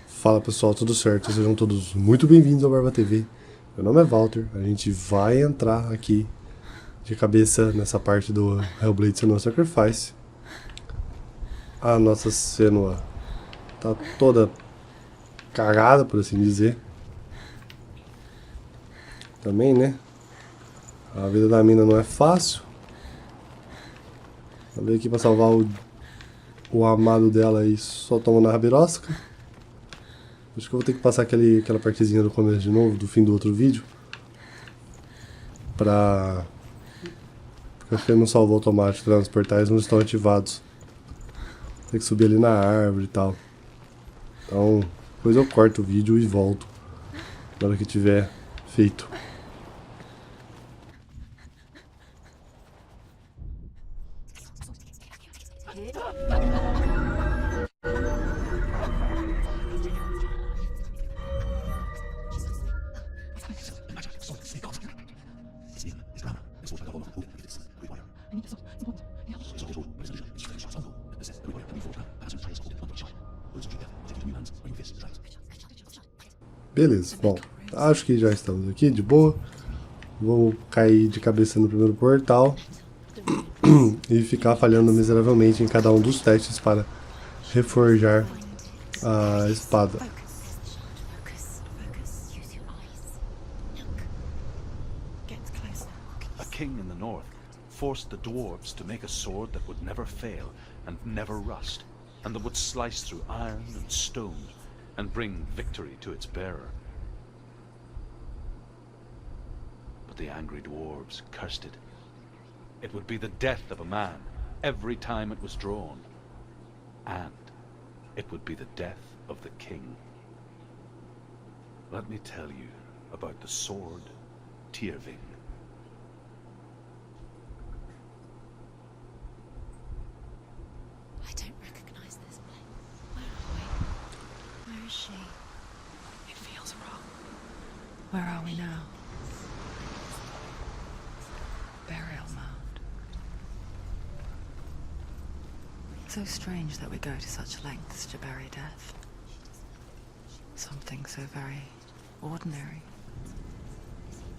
Fala pessoal, tudo certo? Sejam todos muito bem-vindos ao Barba TV. Meu nome é Walter, a gente vai entrar aqui de cabeça nessa parte do Hellblade Senua'S Sacrifice. A nossa Senua tá toda cagada, por assim dizer. Também, né? A vida da mina não é fácil. Ela veio aqui pra salvar o amado dela e só toma na rabirosca. Acho que eu vou ter que passar aquela partezinha do começo de novo, do fim do outro vídeo. Porque acho que ele não salvou automático, os portais não estão ativados. Tem que subir ali na árvore e tal. Então, depois eu corto o vídeo e volto na hora que tiver feito. Beleza, bom, acho que já estamos aqui de boa. Vou cair de cabeça no primeiro portal e ficar falhando miseravelmente em cada um dos testes para reforjar a espada. A king in the north forced the dwarves to make a sword that would never fail and never rust, and that would slice through iron and stone and bring victory to its bearer. But the angry dwarves cursed it. It would be the death of a man every time it was drawn, and it would be the death of the king. Let me tell you about the sword tive. I don't recognize this man. Where are we? Where is she? It feels wrong. Where are we now? Burial mound. So strange that we go to such lengths to bury death. Something so very ordinary,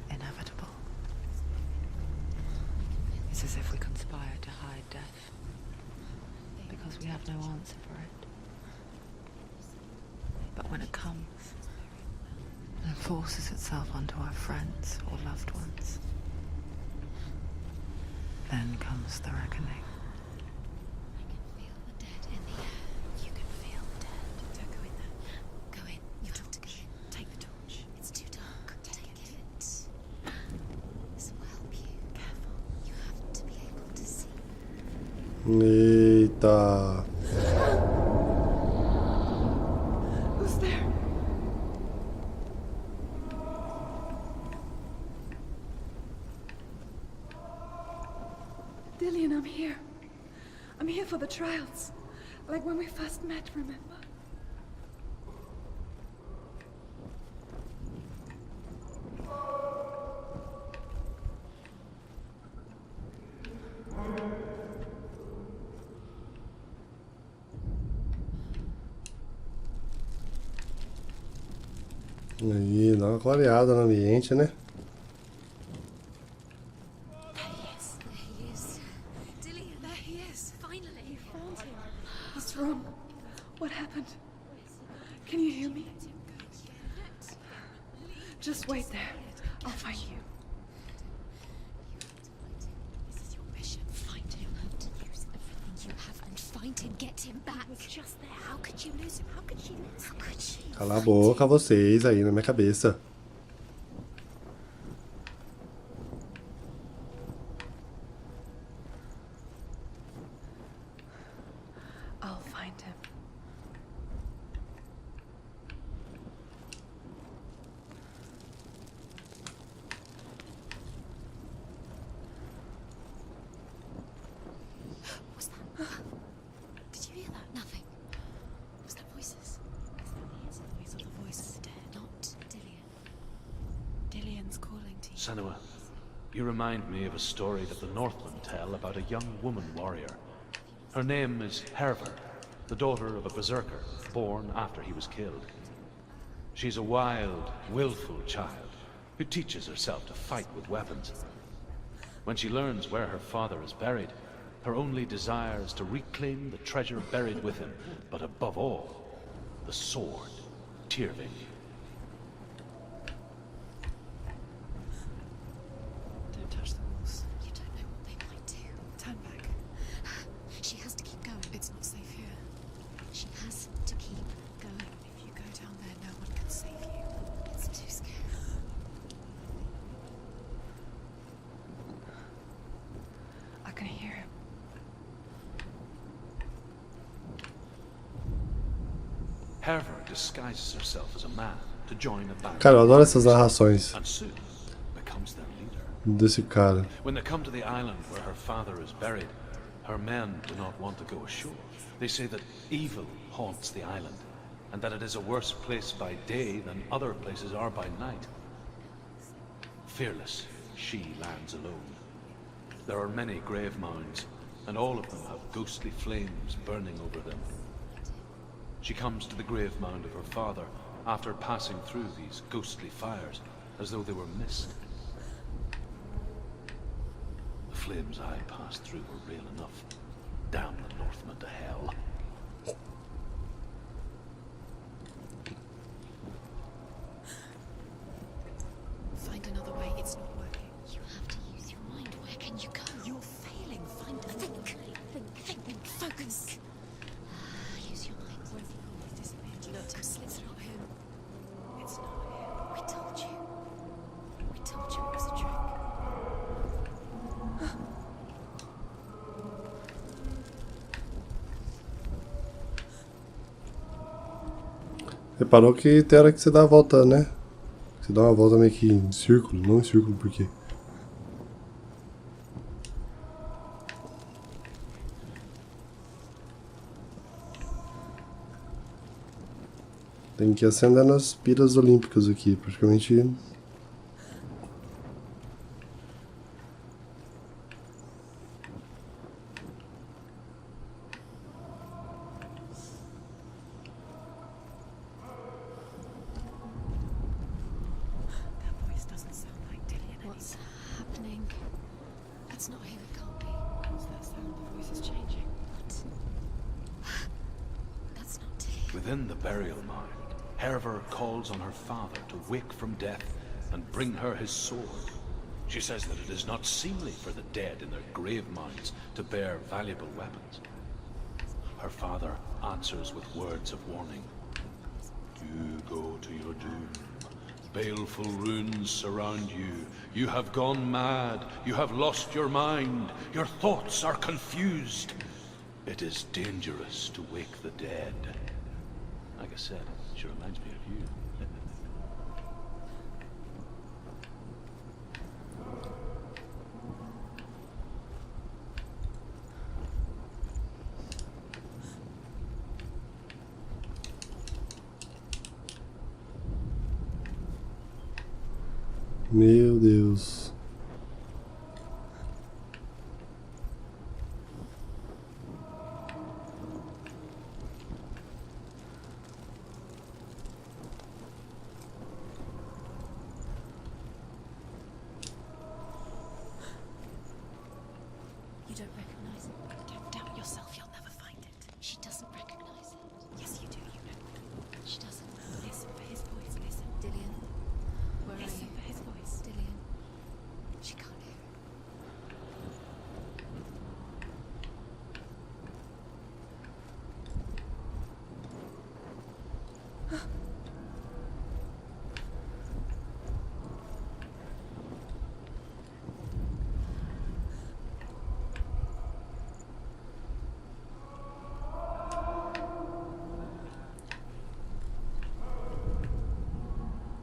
inevitable. It's as if we conspire to hide death, because we have no answer for it. But when it comes and forces itself onto our friends or loved ones, then comes the reckoning. I can feel the dead in the air. You can feel the dead. Don't go in there. Go in. You have to go in. Take the torch. It's too dark. Take it. This will help you. Careful. You have to be able to see. Eita. Who's there? Dillian, I'm here. I'm here for the trials. Like when we first met, remember? Aí, dá uma clareada no ambiente, né? There he is. There he is. Dillian, there he is. Finally. You found him. What's wrong? What happened? Can you hear me? Just wait there. I'll find you. This is your mission. Find him. Use everything you have and find him. Get him back. He was just there. How could you lose him? How could she lose him? How could she? Cala a boca vocês aí na minha cabeça. I'll find him. What's that? Did you hear that? Nothing. Was that voices? Is that the voice of the voice of the dead? Not Dillian. Dillian's calling to you. Senua, You remind me of a story that the Northmen tell about a young woman warrior. Her name is Herver, the daughter of a berserker, born after he was killed. She's a wild, willful child who teaches herself to fight with weapons. When she learns where her father is buried, her only desire is to reclaim the treasure buried with him, but above all, the sword, tive. Don't touch the walls. You don't know what they might do. Turn back. She has to keep going. It's not safe here. She has to keep going. If you go down there, no one can save you. It's too scary. I can hear him. Herver disguises herself as a man to join a band. Cara, eu adoro essas narrações And soon becomes their leader. desse cara. When they come to the island where her father is buried, her men do not want to go ashore. They say that evil haunts the island, and that it is a worse place by day than other places are by night. Fearless, she lands alone. There are many grave mounds, and all of them have ghostly flames burning over them. She comes to the grave mound of her father after passing through these ghostly fires, as though they were mist. The flames I passed through were real enough. Damn the Northmen to hell. Find another way. It's not working. You have to use your mind. Where can you go? You're failing. Find a think. Think. Focus. Use your mind. Where's the hole? He's disappeared. Look, it's not him. It's not him. We told you. We told you it was a trick. Reparou que tem hora que você dá a volta, né? Você dá uma volta meio que em círculo, não em círculo, por quê? Tem que acender nas piras olímpicas aqui, praticamente. That voice doesn't sound like Dillian. What's happening? That's not him. It can't be. What's that sound? The voice is changing. What? That's not Dillian. Within the burial mound, Herver calls on her father to wake from death and bring her his sword. She says that it is not seemly for the dead in their grave mounds to bear valuable weapons. Her father answers with words of warning. You go to your doom. Baleful runes surround you. You have gone mad. You have lost your mind. Your thoughts are confused. It is dangerous to wake the dead. Like I said, she reminds me of you. Meu Deus. You don't recognize it. Don't doubt yourself. You'll never find it. She doesn't recognize it. Yes, you do. You know. She doesn't. Listen for his voice. Listen. Dillian. Where are you? Listen for his voice. Dillian. She can't hear it.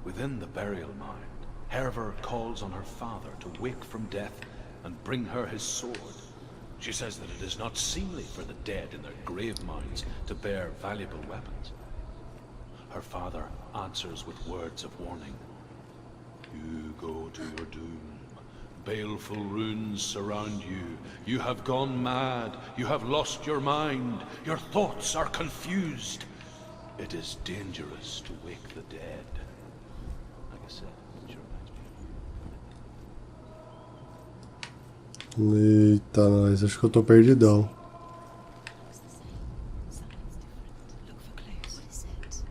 Within the burial mound, Herver calls on her father to wake from death and bring her his sword. She says that it is not seemly for the dead in their grave mounds to bear valuable weapons. Her father answers with words of warning. You go to your doom. Baleful runes surround you. You have gone mad. You have lost your mind. Your thoughts are confused. It is dangerous to wake the dead. Like I said, it sure reminds me. Eita, nós, acho que eu tô perdidão. Looks the same. Something's different. Look for clues. What is it?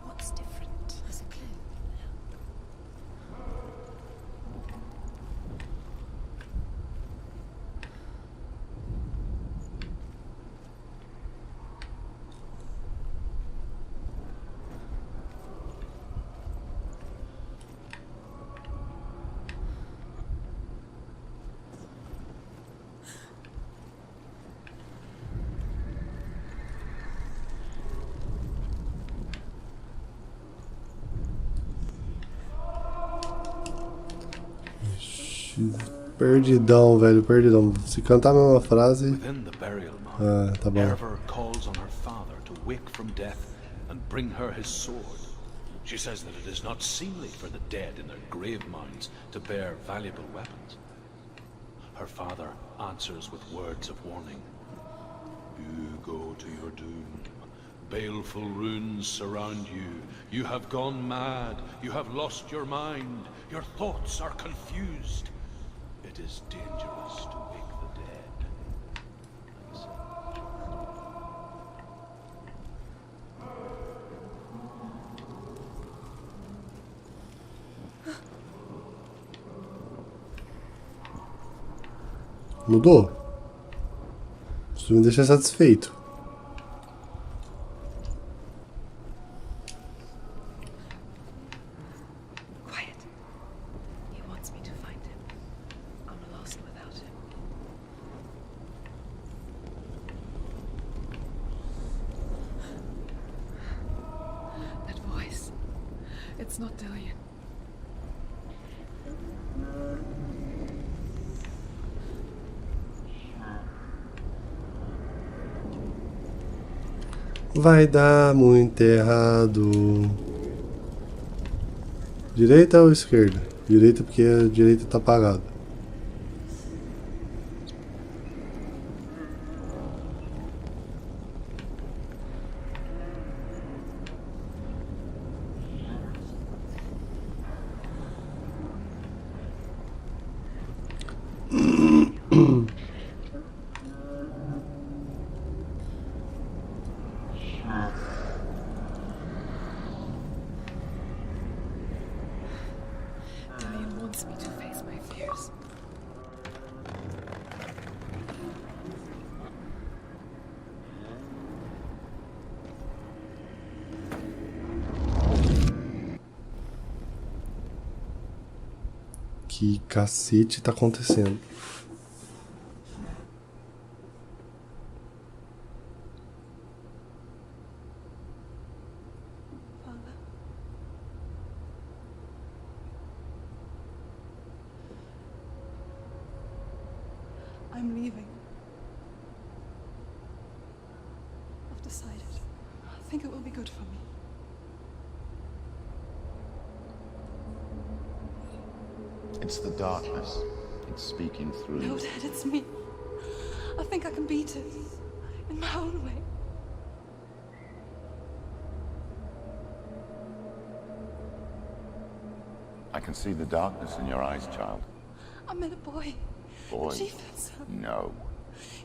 What's different? There's a clue. Perdidão, velho, perdidão. Se cantar a mesma frase. Within the burial mound, tá bom. Erever calls on her father to wake from death and bring her his sword. She says that it is not seemly for the dead in their grave mounds to bear valuable weapons. Her father answers with words of warning. You go to your doom. Baleful runes surround you. You have gone mad. You have lost your mind. Your thoughts are confused. It is dangerous to wake the dead. Like I said. Mudou? Isso me deixa satisfeito. Quiet. He wants me to find him. I'm lost without him. That voice. It's not Dillian. Vai dar muito errado. Direita ou esquerda? Direita porque a direita tá apagada. Dillian wants me to face my fears. Que cacete tá acontecendo? Fala. I'm leaving. I've decided. I think it will be good for me. It's the darkness. It's speaking through No, you. Dad, it's me. I think I can beat it. In my own way. I can see the darkness in your eyes, child. I met a boy. Boy. The chief said so. No.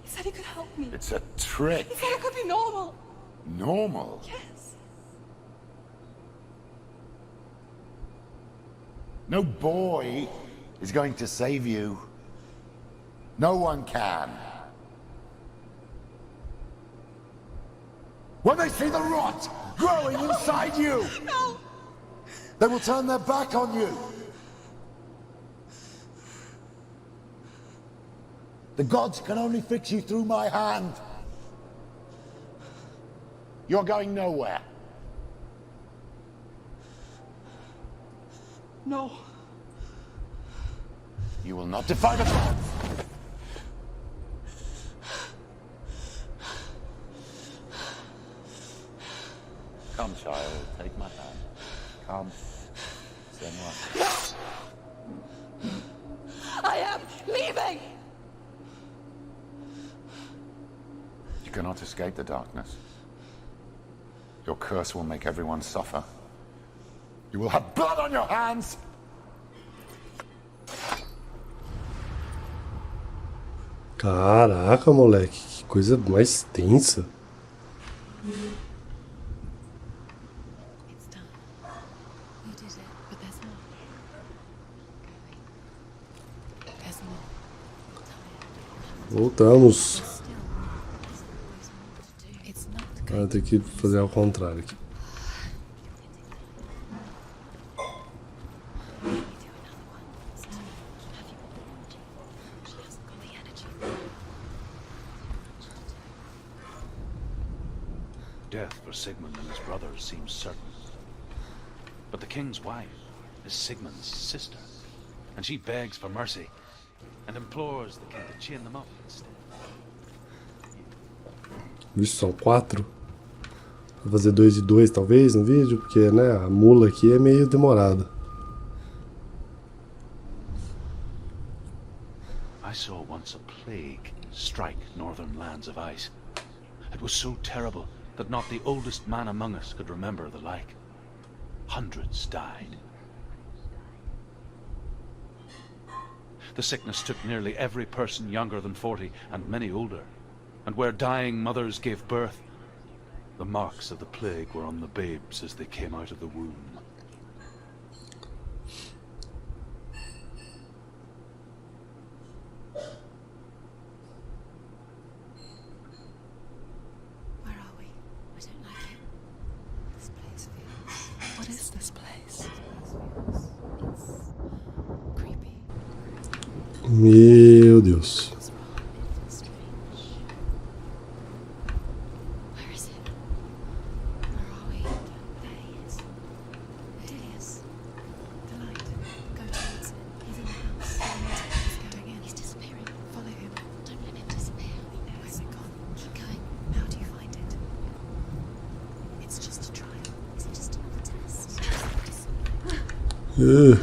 He said he could help me. It's a trick. He said I could be normal. Normal. Yes. No boy is going to save you. No one can. When they see the rot growing inside you, No! they will turn their back on you. The gods can only fix you through my hand. You're going nowhere. No. You will not defy the gods. Come, child, take my hand. Come. Senua'S. I am You cannot escape the darkness. Your curse will make everyone suffer. You will have blood on your hands! Caraca, moleque, que coisa mais tensa. It's done. You did it, but there's more. There's more. Voltamos. Still, there's always more to do. It's not Ah, tem que fazer ao contrário aqui. do another one. So, have you got the energy? She hasn't got the energy. Death for Sigmund and his brothers seems certain. But the king's wife is Sigmund's sister, and she begs for mercy and implores the king to chain them up instead. Vixe, são 4. Vou fazer 2 e 2 talvez no vídeo, porque né, a mula aqui é meio demorada. I saw once a plague strike northern lands of ice. It was so terrible that not the oldest man among us could remember the like. Hundreds died. The sickness took nearly every person younger than 40 and many older. And where dying mothers gave birth, the marks of the plague were on the babes as they came out of the womb. Where are we? I don't like it. This place feels... What is this place? It's creepy. Meu Deus. What's wrong? It feels strange. Where is it? Where are we? There he is. There he is. The light. Go towards it. He's in the house. He's going in. He's disappearing. Follow him. Don't let him disappear. Where's it gone? Keep going. How do you find it? It's just a trial. Is it just another test? Ugh.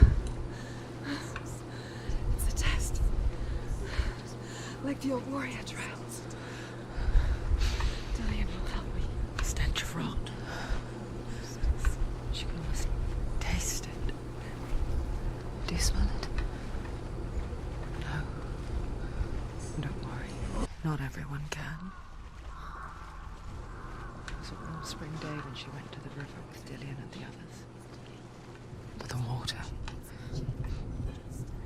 It's a test. Like the old warrior trials. Dillian will help me. Stench of rot. She can almost taste it. Do you smell it? No. Don't worry. Not everyone can. It was a warm spring day when she went to the river with Dillian and the others. To the water.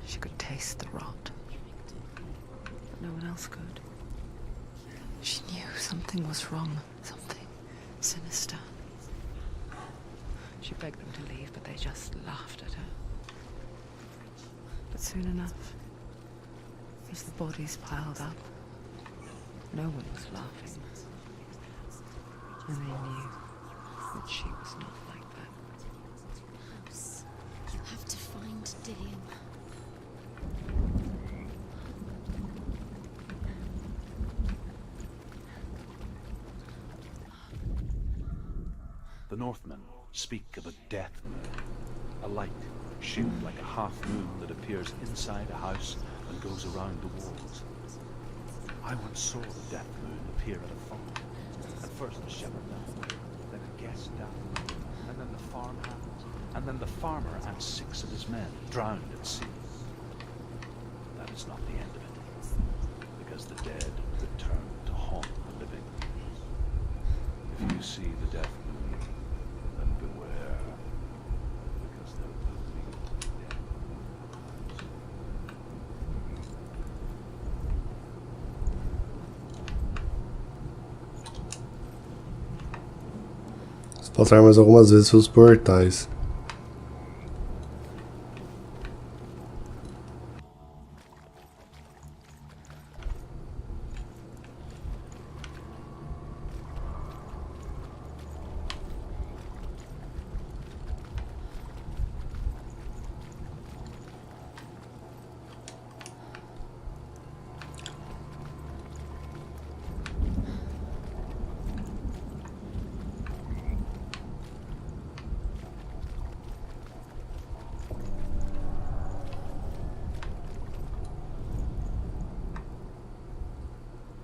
She could taste the rot. But no one else could. She knew something was wrong. Something sinister. She begged them to leave, but they just laughed at her. But soon enough, as the bodies piled up, no one was laughing. And they knew that she was not like that. House. You have to find Dillian. The Northmen speak of a death moon, a light shaped like a half moon that appears inside a house and goes around the walls. I once saw the death moon appear at a farm. At first a shepherd down, then a guest down, and then the farmhand, and then the farmer and 6 of his men drowned at sea. That is not the end of it, because the dead return to haunt the living. If you see the death moon, then beware, because there will be death. Passar mais algumas vezes pelos portais.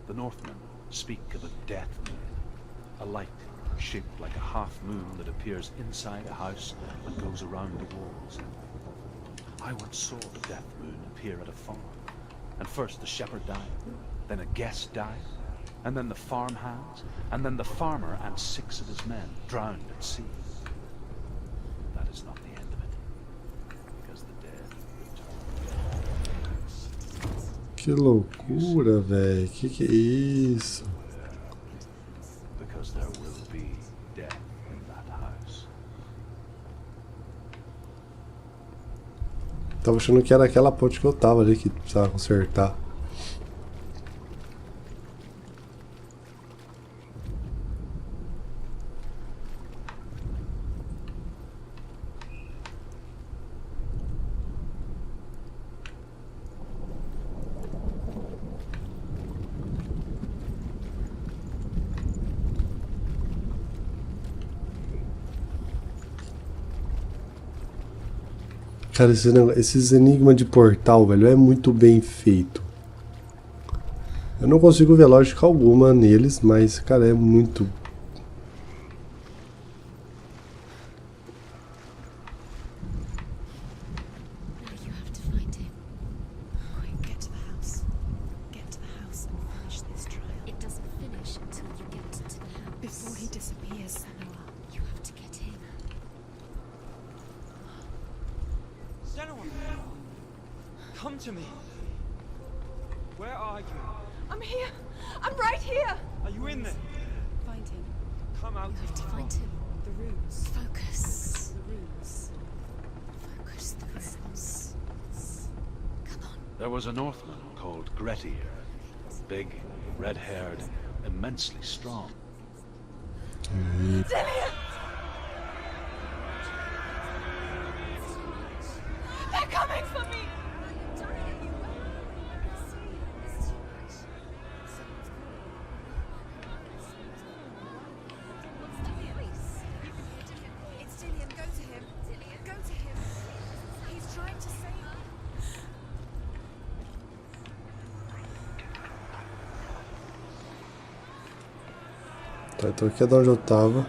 The Northmen speak of a death moon, a light shaped like a half moon that appears inside a house and goes around the walls. I once saw the death moon appear at a farm, and first the shepherd died, then a guest died, and then the farmhands, and then the farmer and 6 of his men drowned at sea. That is not the end of it, because the dead return. Que loucura, velho. Que é isso? Because there will be death in that house. Tava achando que era aquela ponte que eu tava ali que precisava consertar. Cara, esses enigmas de portal, velho, é muito bem feito. Eu não consigo ver lógica alguma neles, mas, cara, é muito... Now you have to find him. Quick, get to the house. Get to the house and finish this trial. It doesn't finish until you get to the house. Before he disappears, Senua'S. You have to get him. Senua'S! Come to me! Where are you? I'm here! I'm right here! Are you in there? Find him. Come out. You have to find him. The runes. Focus. The runes. Focus the runes. Come on. There was a Northman called Grettir, big, red-haired, immensely strong. They're coming for me! It's Dillian. Go to him. Dillian, go to him. He's trying to save her. Tá, então aqui é de onde eu tava.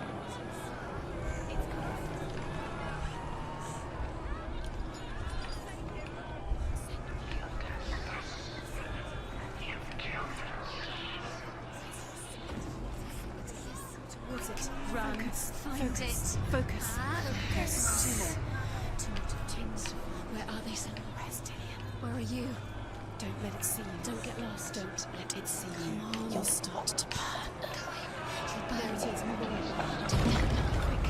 Towards it. Run. Find it. Focus. Focus. Two more. Two more. Where are they, Senua'S? Where's Dillian? Where are you? Don't let it see you. Don't get lost. Don't let it see you. You'll start to burn. There it is. Move away. Quick.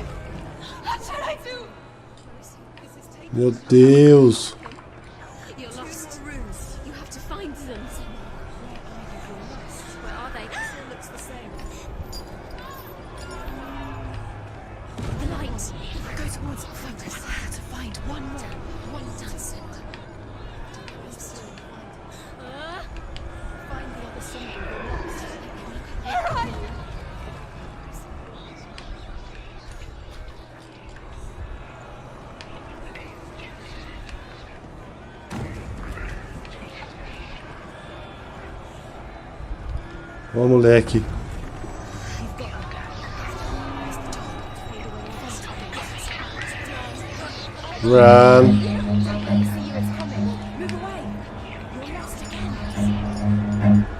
What should I do? Meu Deus! You're lost. You have to find them. Where are they? It looks the same. The light. Go towards it. Focus. To find one more. One done. Find the other symbol. You're lost. Ó, moleque. Run.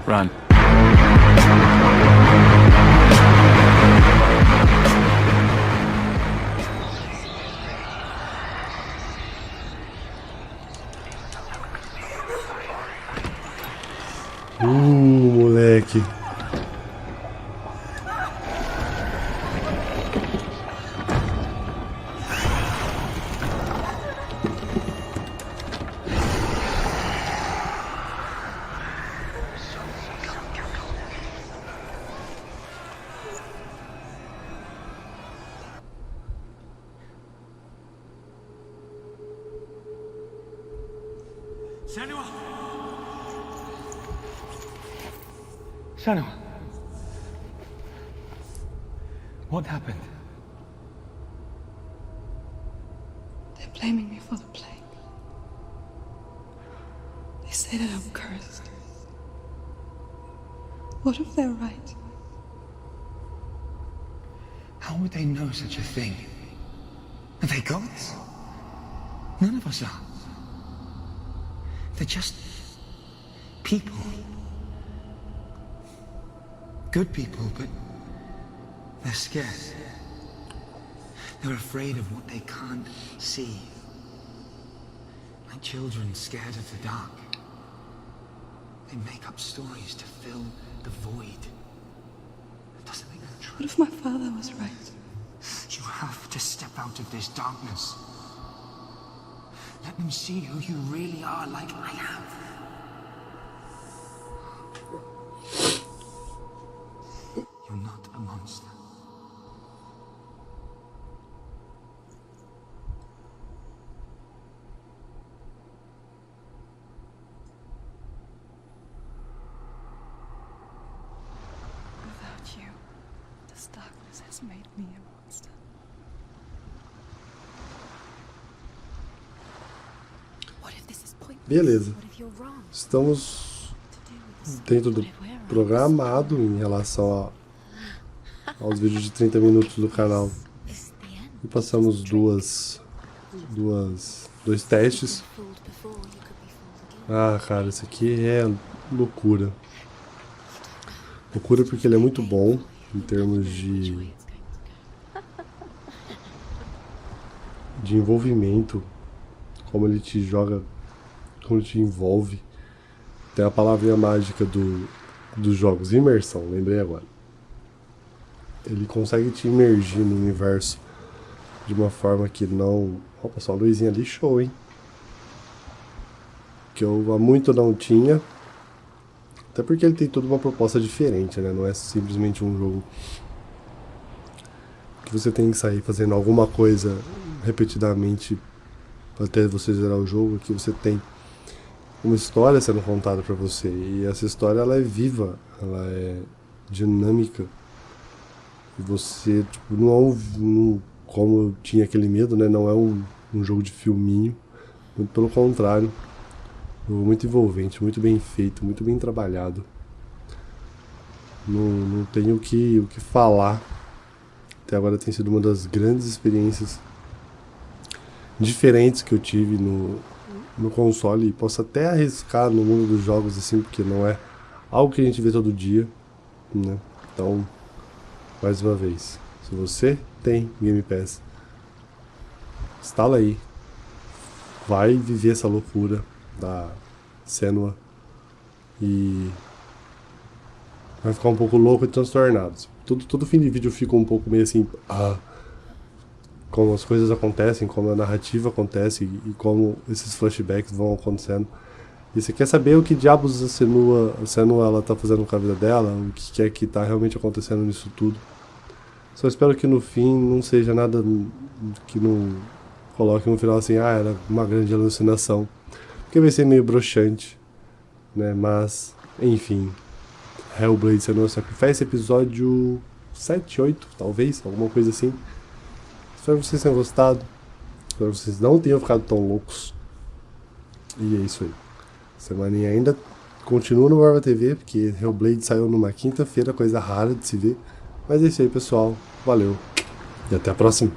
Run. Moleque. Senua'S! Senua'S! What happened? They're blaming me for the plague. They say that I'm cursed. What if they're right? How would they know such a thing? Are they gods? None of us are. They're just people. Good people, but they're scared. They're afraid of what they can't see. Like children scared of the dark. They make up stories to fill the void. That doesn't make them true. What if my father was right? You have to step out of this darkness. Let them see who you really are, like I am. You're not a monster. Without you, this darkness has made me a monster. What if this is pointless? Beleza. What if you're wrong? Estamos To do with this? dentro do programado em relação aos vídeos de 30 minutos do canal. This is the end. E passamos dois testes. Fooled before, you could be fooled again. Ah, cara, esse aqui é loucura. Loucura porque ele é muito bom em termos de envolvimento, como ele te joga, como ele te envolve. Tem a palavrinha mágica dos jogos, imersão, lembrei agora. Ele consegue te imergir no universo de uma forma que não... Opa, só a luzinha ali, show, hein? Que eu há muito não tinha. Até porque ele tem toda uma proposta diferente, né? Não é simplesmente um jogo que você tem que sair fazendo alguma coisa repetidamente até você zerar o jogo. Aqui você tem uma história sendo contada pra você. E essa história, ela é viva, ela é dinâmica. E você, tipo, não é como eu tinha aquele medo, né? Não é um jogo de filminho. Muito pelo contrário. Muito envolvente, muito bem feito, muito bem trabalhado. Não tenho o que falar. Até agora tem sido uma das grandes experiências diferentes que eu tive no console. E posso até arriscar no mundo dos jogos, assim, porque não é algo que a gente vê todo dia, né? Então, mais uma vez, se você tem Game Pass, instala aí. Vai viver essa loucura da Senua e vai ficar um pouco louco e transtornado. Todo fim de vídeo eu fico um pouco meio assim, como as coisas acontecem, como a narrativa acontece e como esses flashbacks vão acontecendo. E você quer saber o que diabos a Senua ela tá fazendo com a vida dela, o que é que tá realmente acontecendo nisso tudo. Só espero que no fim não seja nada que não coloque no final assim, era uma grande alucinação. Porque vai ser meio broxante, né? Mas, enfim. Hellblade, Senua'S Sacrifice, episódio 7, 8, talvez, alguma coisa assim. Espero que vocês tenham gostado. Espero que vocês não tenham ficado tão loucos. E é isso aí. Semaninha ainda continua no Barba TV, porque Hellblade saiu numa quinta-feira, coisa rara de se ver. Mas é isso aí, pessoal. Valeu. E até a próxima.